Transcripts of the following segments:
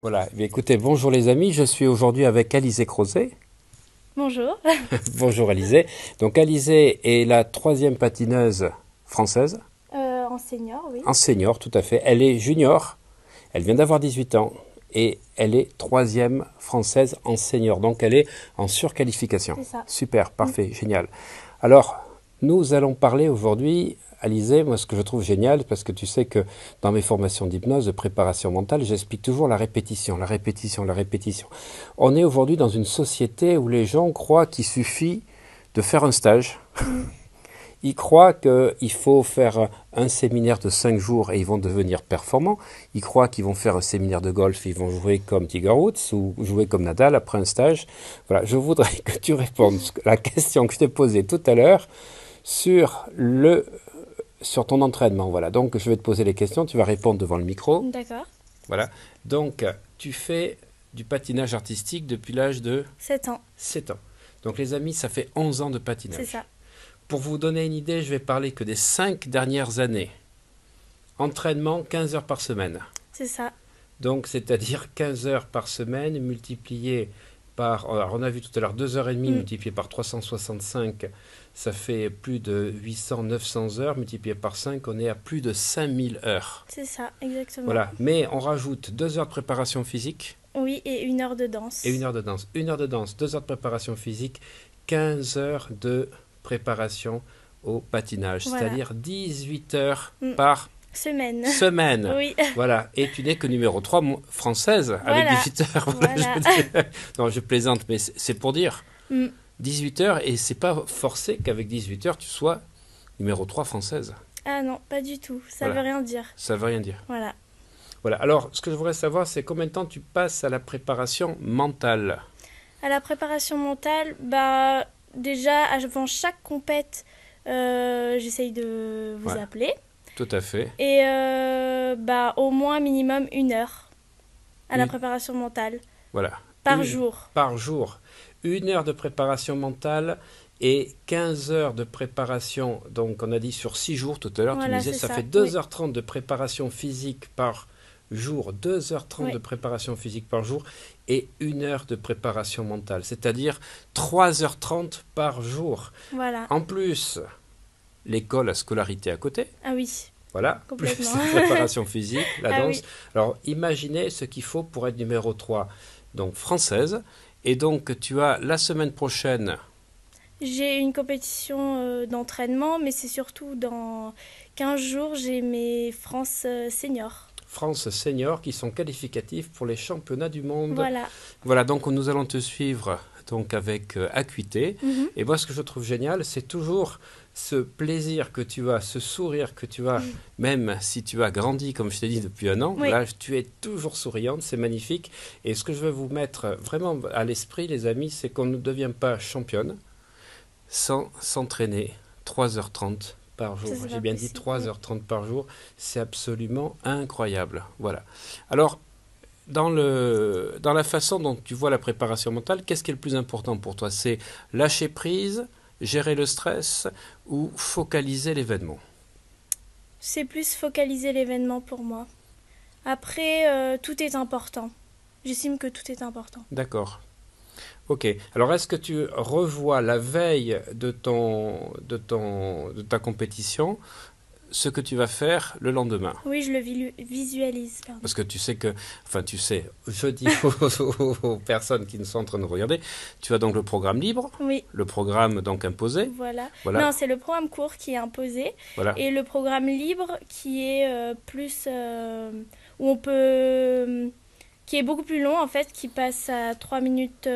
Voilà, eh écoutez, bonjour les amis, je suis aujourd'hui avec Alizé Crozet. Bonjour. Bonjour Alizé. Donc Alizé est la troisième patineuse française, En senior, oui. en senior tout à fait. Elle est junior, elle vient d'avoir 18 ans et elle est troisième française en senior. Donc elle est en surqualification. C'est ça. Super, Mm. parfait, génial. Alors, nous allons parler aujourd'hui, Alizé, moi ce que je trouve génial, parce que tu sais que dans mes formations d'hypnose, de préparation mentale, j'explique toujours la répétition, la répétition, la répétition. On est aujourd'hui dans une société où les gens croient qu'il suffit de faire un stage. Mm. Ils croient qu'il faut faire un séminaire de 5 jours et ils vont devenir performants. Ils croient qu'ils vont faire un séminaire de golf et ils vont jouer comme Tiger Woods ou jouer comme Nadal après un stage. Voilà, je voudrais que tu répondes à la question que je t'ai posée tout à l'heure sur ton entraînement. Voilà, donc je vais te poser les questions, tu vas répondre devant le micro. D'accord. Voilà, donc tu fais du patinage artistique depuis l'âge de 7 ans, 7 ans. Donc les amis, ça fait 11 ans de c'est patinage. ça. Pour vous donner une idée, je vais parler que des 5 dernières années. Entraînement 15 heures par semaine. C'est ça. Donc c'est-à-dire 15 heures par semaine multiplié par, alors on a vu tout à l'heure 2h30 Mm. multiplié par 365, ça fait plus de 800-900 heures, multiplié par 5, on est à plus de 5000 heures. C'est ça, exactement. Voilà, mais on rajoute 2 heures de préparation physique Oui, et 1 heure de et une danse. heure de danse. 1 heure de danse, 2 heures de préparation physique, 15 heures de préparation au patinage, Voilà. c'est-à-dire 18 heures Mm. par Semaine. semaine. Oui, Voilà, et tu n'es que numéro 3 française avec voilà. 18 heures. Voilà, je Voilà. veux dire. Non, je plaisante, mais c'est pour dire Mm. 18 heures, et c'est pas forcé qu'avec 18 heures tu sois numéro 3 française. Ah non, pas du tout. Ça veut Voilà, rien dire. ça veut rien dire. Voilà. Voilà, alors ce que je voudrais savoir, c'est combien de temps tu passes à la préparation mentale. À la préparation mentale, bah déjà avant chaque compète, j'essaye de vous Ouais, appeler. tout à fait. Et bah au moins minimum 1 heure à la Une, préparation mentale voilà, par une jour. par jour. 1 heure de préparation mentale et 15 heures de préparation. Donc, on a dit sur 6 jours tout à l'heure, tu me Voilà, disais, c'est ça fait ça. Oui. 2h30 de préparation physique par jour. 2h30 de Oui. préparation physique par jour et 1 heure de préparation mentale. C'est-à-dire 3h30 par jour. Voilà. En plus, l'école, la scolarité à côté. Ah oui, Voilà, plus complètement. la préparation physique, la Ah danse. oui. Alors, imaginez ce qu'il faut pour être numéro 3, donc française. Et donc, tu as la semaine prochaine, J'ai une compétition d'entraînement, mais c'est surtout dans 15 jours, j'ai mes France seniors. France senior, qui sont qualificatifs pour les championnats du monde. Voilà. Voilà, donc nous allons te suivre donc avec acuité. Mhm. Et moi, ce que je trouve génial, c'est toujours ce plaisir que tu as, ce sourire que tu as, Mm. même si tu as grandi, comme je t'ai dit, depuis un an. Oui, Là, tu es toujours souriante, c'est magnifique. Et ce que je veux vous mettre vraiment à l'esprit, les amis, c'est qu'on ne devient pas championne sans s'entraîner 3h30 par jour. ça c'est J'ai pas bien dit possible. Oui. 3h30 par jour, c'est absolument incroyable. Voilà. Alors, dans la façon dont tu vois la préparation mentale, qu'est-ce qui est le plus important pour toi? C'est lâcher prise, gérer le stress ou focaliser l'événement? C'est plus focaliser l'événement pour moi. Après, tout est important. J'estime que tout est important. D'accord. Ok. Alors, est-ce que tu revois la veille de ta compétition ce que tu vas faire le lendemain? Oui, je le visualise. Pardon. Parce que tu sais que, enfin tu sais, je dis aux personnes qui sont en train de regarder, tu as donc le programme libre, Oui, le programme donc imposé, voilà. voilà, Non, c'est le programme court qui est imposé voilà, et le programme libre qui est plus où on peut qui est beaucoup plus long en fait, qui passe à 3 minutes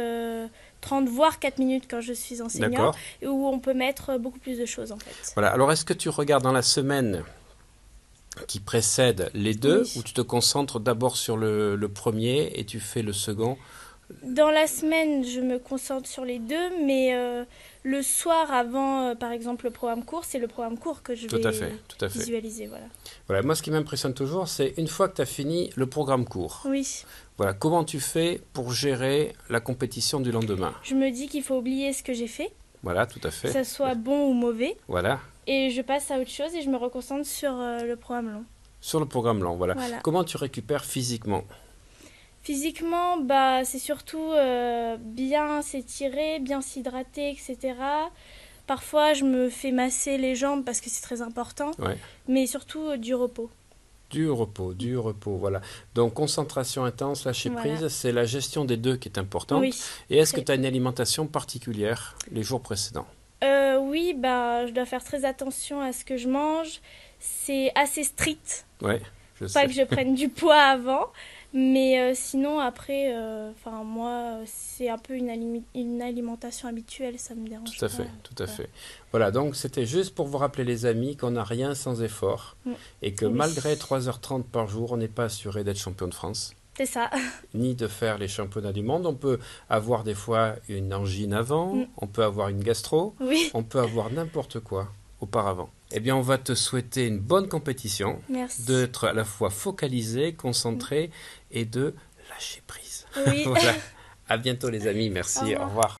30 voire 4 minutes quand je suis enseignant d'accord. et où on peut mettre beaucoup plus de choses en fait. Voilà. Alors est-ce que tu regardes dans la semaine qui précède les deux, ou Oui. tu te concentres d'abord sur le premier et tu fais le second? Dans la semaine, je me concentre sur les deux, mais le soir avant, par exemple, le programme court, c'est le programme court que je Tout à vais fait, tout à fait. visualiser. Voilà. Voilà. Moi, ce qui m'impressionne toujours, c'est une fois que tu as fini le programme court, Oui, voilà, comment tu fais pour gérer la compétition du lendemain? je me dis qu'il faut oublier ce que j'ai fait, Voilà, tout à que fait. ça soit bon ou mauvais, Voilà. et je passe à autre chose et je me reconcentre sur le programme long. Sur le programme lent, voilà. Voilà. Comment tu récupères physiquement? Physiquement, c'est surtout bien s'étirer, bien s'hydrater, etc. Parfois, je me fais masser les jambes parce que c'est très important, Ouais. mais surtout du repos. Du repos, voilà. Donc, concentration intense, lâcher Voilà. prise, c'est la gestion des deux qui est importante. Oui. Et est-ce que Très. tu as une alimentation particulière les jours précédents? Oui, je dois faire très attention à ce que je mange. C'est assez strict. Ouais, je Pas sais. que je prenne du poids avant, mais sinon après, moi, c'est un peu une alimentation habituelle, ça me dérange Tout à pas. fait, tout à Voilà. fait. Voilà, donc c'était juste pour vous rappeler les amis qu'on n'a rien sans effort et que Oui. malgré 3h30 par jour, on n'est pas assuré d'être champion de France, C'est ça. ni de faire les championnats du monde. On peut avoir des fois une angine avant, on peut avoir une gastro, Oui. on peut avoir n'importe quoi auparavant. Eh bien, on va te souhaiter une bonne compétition, Merci. d'être à la fois focalisé, concentré et de lâcher prise. Oui. Voilà. À bientôt les amis, merci, Au revoir. au revoir.